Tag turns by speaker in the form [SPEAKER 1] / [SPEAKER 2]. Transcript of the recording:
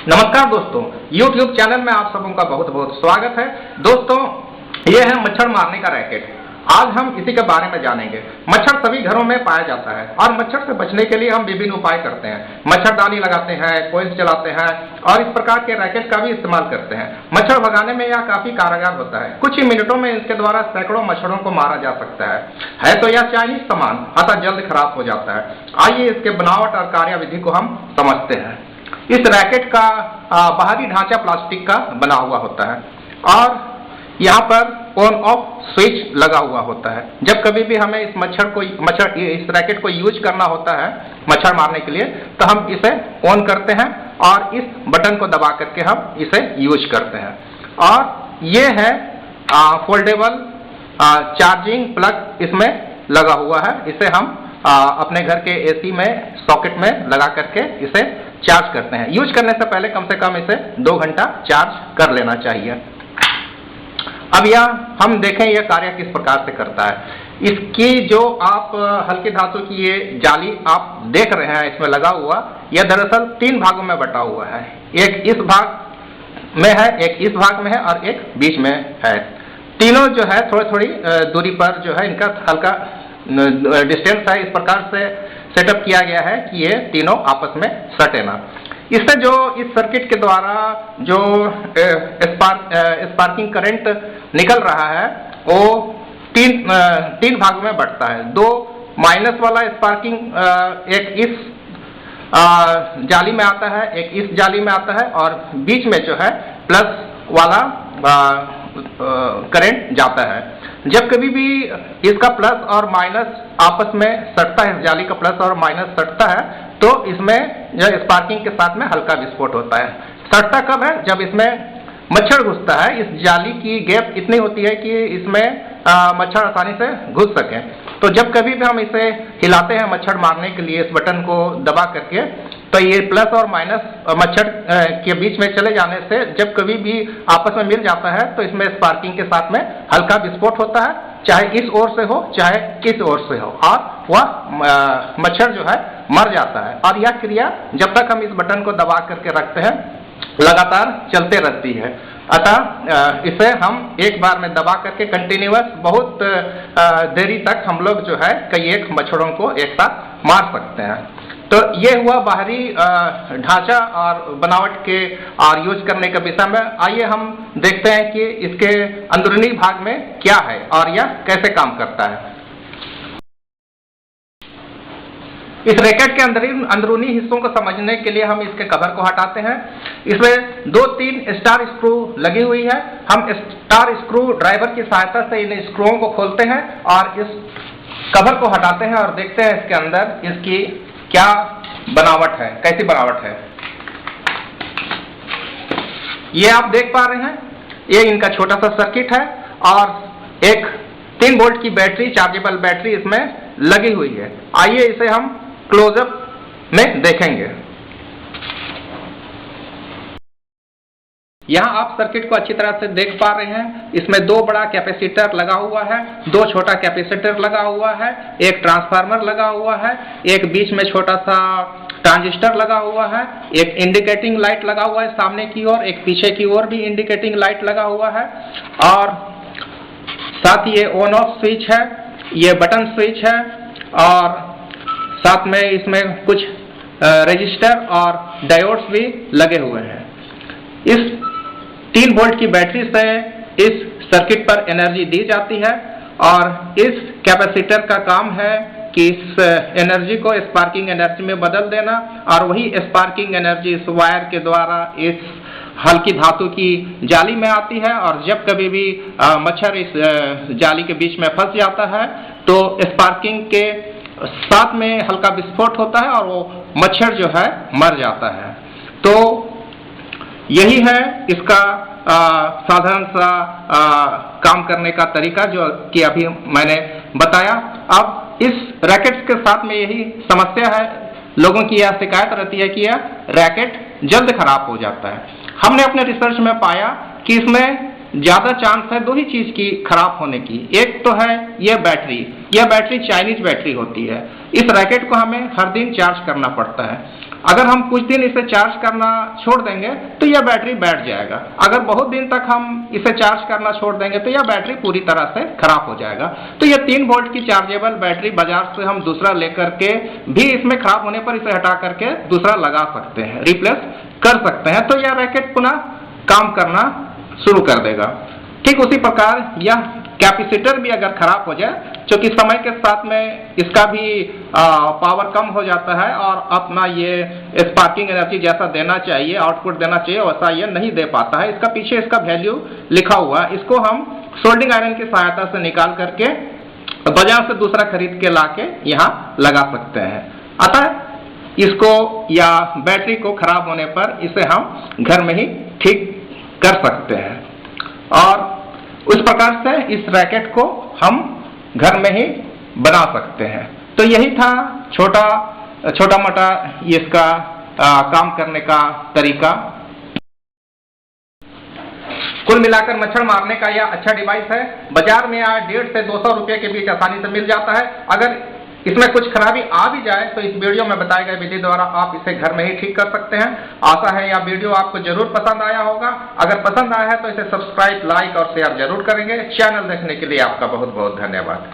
[SPEAKER 1] नमस्कार दोस्तों, YouTube channel में आप सबों का बहुत बहुत स्वागत है। दोस्तों, ये है मच्छर मारने का रैकेट। आज हम इसी के बारे में जानेंगे। मच्छर सभी घरों में पाया जाता है और मच्छर से बचने के लिए हम विभिन्न उपाय करते हैं। मच्छरदानी लगाते हैं, कोइल्स चलाते हैं और इस प्रकार के रैकेट का भी इस्तेमाल करते हैं। मच्छर भगाने में यह काफी कारगर होता है। कुछ ही मिनटों में इसके द्वारा सैकड़ों मच्छरों को मारा जा सकता है तो यह चाइनीज सामान, अतः जल्द खराब हो जाता है। आइए इसके बनावट और कार्यविधि को हम समझते हैं। इस रैकेट का बाहरी ढांचा प्लास्टिक का बना हुआ होता है और यहाँ पर ऑन ऑफ स्विच लगा हुआ होता है। जब कभी भी हमें इस रैकेट को यूज करना होता है मच्छर मारने के लिए, तो हम इसे ऑन करते हैं और इस बटन को दबा करके हम इसे यूज करते हैं। और ये है फोल्डेबल चार्जिंग प्लग इसमें लगा हुआ है। इसे हम अपने घर के एसी में सॉकेट में लगा करके इसे चार्ज करते हैं। यूज करने से पहले कम से कम इसे 2 घंटा चार्ज कर लेना चाहिए। अब यह हम देखें यह कार्य किस प्रकार से करता है। इसकी जो आप हल्की धातु की ये जाली आप देख रहे हैं इसमें लगा हुआ, यह दरअसल 3 भागों में बटा हुआ है। एक इस भाग में है, एक इस भाग में है और एक बीच में है। तीनों जो है थोड़ी दूरी पर जो है इनका हल्का डिस्टेंस है। इस प्रकार से सेटअप किया गया है कि ये तीनों आपस में सटे ना। इससे जो इस सर्किट के द्वारा जो स्पार्किंग करंट निकल रहा है वो तीन भागों में बढ़ता है। 2 माइनस वाला स्पार्किंग एक इस जाली में आता है, एक इस जाली में आता है और बीच में जो है प्लस वाला करंट जाता है। जब कभी भी इसका प्लस और माइनस आपस में सटता है, इस जाली का प्लस और माइनस सटता है, तो इसमें जो स्पार्किंग के साथ में हल्का विस्फोट होता है। सटता कब है? जब इसमें मच्छर घुसता है। इस जाली की गैप इतनी होती है कि इसमें मच्छर आसानी से घुस सके। तो जब कभी भी हम इसे हिलाते हैं मच्छर मारने के लिए, इस बटन को दबा करके, तो ये प्लस और माइनस मच्छर के बीच में चले जाने से जब कभी भी आपस में मिल जाता है तो इसमें स्पार्किंग के साथ में हल्का विस्फोट होता है, चाहे इस ओर से हो चाहे किस ओर से हो, और वह मच्छर जो है मर जाता है। और यह क्रिया जब तक हम इस बटन को दबा करके रखते हैं लगातार चलते रहती है। अतः इसे हम एक बार में दबा करके कंटिन्यूअस बहुत देरी तक हम लोग जो है कई एक मच्छरों को एक साथ मार सकते हैं। तो ये हुआ बाहरी ढांचा और बनावट के और यूज करने के विषय में। आइए हम देखते हैं कि इसके अंदरूनी भाग में क्या है और यह कैसे काम करता है। इस रैकेट के अंदरूनी हिस्सों को समझने के लिए हम इसके कवर को हटाते हैं। इसमें 2-3 स्टार स्क्रू लगी हुई है। हम स्टार स्क्रू ड्राइवर की सहायता से इन स्क्रूओं को खोलते हैं और इस कवर को हटाते हैं और देखते हैं इसके अंदर इसकी क्या बनावट है, कैसी बनावट है। ये आप देख पा रहे हैं, ये इनका छोटा सा सर्किट है और एक 3 वोल्ट की बैटरी, चार्जेबल बैटरी इसमें लगी हुई है। आइए इसे हम क्लोजअप में देखेंगे। यहाँ आप सर्किट को अच्छी तरह से देख पा रहे हैं। इसमें 2 बड़ा कैपेसिटर लगा हुआ है, 2 छोटा कैपेसिटर लगा हुआ है, एक ट्रांसफार्मर लगा हुआ है, एक बीच में छोटा सा ट्रांजिस्टर लगा हुआ है, एक इंडिकेटिंग लाइट लगा हुआ है सामने की ओर, एक पीछे की ओर भी इंडिकेटिंग लाइट लगा हुआ है और साथ ही ये ऑन ऑफ स्विच है, ये बटन स्विच है और साथ में इसमें कुछ रजिस्टर और डायोड्स भी लगे हुए हैं। इस 3 वोल्ट की बैटरी से इस सर्किट पर एनर्जी दी जाती है और इस कैपेसिटर का काम है कि इस एनर्जी को स्पार्किंग एनर्जी में बदल देना और वही स्पार्किंग एनर्जी इस वायर के द्वारा इस हल्की धातु की जाली में आती है और जब कभी भी मच्छर इस जाली के बीच में फंस जाता है तो स्पार्किंग के साथ में हल्का विस्फोट होता है और वो मच्छर जो है मर जाता है। तो यही है इसका साधारण सा काम करने का तरीका जो कि अभी मैंने बताया। अब इस रैकेट के साथ में यही समस्या है, लोगों की यह शिकायत रहती है कि यह रैकेट जल्द खराब हो जाता है। हमने अपने रिसर्च में पाया कि इसमें ज़्यादा चांस है 2 ही चीज़ की खराब होने की। एक तो है यह बैटरी, यह बैटरी चाइनीज बैटरी होती है। इस रैकेट को हमें हर दिन चार्ज करना पड़ता है। अगर हम कुछ दिन इसे चार्ज करना छोड़ देंगे तो यह बैटरी बैठ जाएगा। अगर बहुत दिन तक हम इसे चार्ज करना छोड़ देंगे तो यह बैटरी पूरी तरह से खराब हो जाएगा। तो यह 3 वोल्ट की चार्जेबल बैटरी बाजार से हम दूसरा लेकर के भी इसमें खराब होने पर इसे हटा करके दूसरा लगा सकते हैं, रिप्लेस कर सकते हैं, तो यह रैकेट पुनः काम करना शुरू कर देगा। ठीक उसी प्रकार यह कैपेसिटर भी अगर खराब हो जाए, क्योंकि समय के साथ में इसका भी पावर कम हो जाता है और अपना ये स्पार्किंग एनर्जी जैसा देना चाहिए, आउटपुट देना चाहिए, वैसा ये नहीं दे पाता है। इसका पीछे इसका वैल्यू लिखा हुआ है। इसको हम सोल्डिंग आयरन की सहायता से निकाल करके बाजार से दूसरा खरीद के लाके यहाँ लगा सकते हैं। अतः इसको या बैटरी को खराब होने पर इसे हम घर में ही ठीक कर सकते हैं और उस प्रकार से इस रैकेट को हम घर में ही बना सकते हैं। तो यही था छोटा मोटा इसका काम करने का तरीका। कुल मिलाकर मच्छर मारने का यह अच्छा डिवाइस है। बाजार में 150 से 200 रुपये के बीच आसानी से मिल जाता है। अगर इसमें कुछ खराबी आ भी जाए तो इस वीडियो में बताए गए विधि द्वारा आप इसे घर में ही ठीक कर सकते हैं। आशा है यह वीडियो आपको जरूर पसंद आया होगा। अगर पसंद आया है तो इसे सब्सक्राइब, लाइक और शेयर जरूर करेंगे। चैनल देखने के लिए आपका बहुत बहुत धन्यवाद।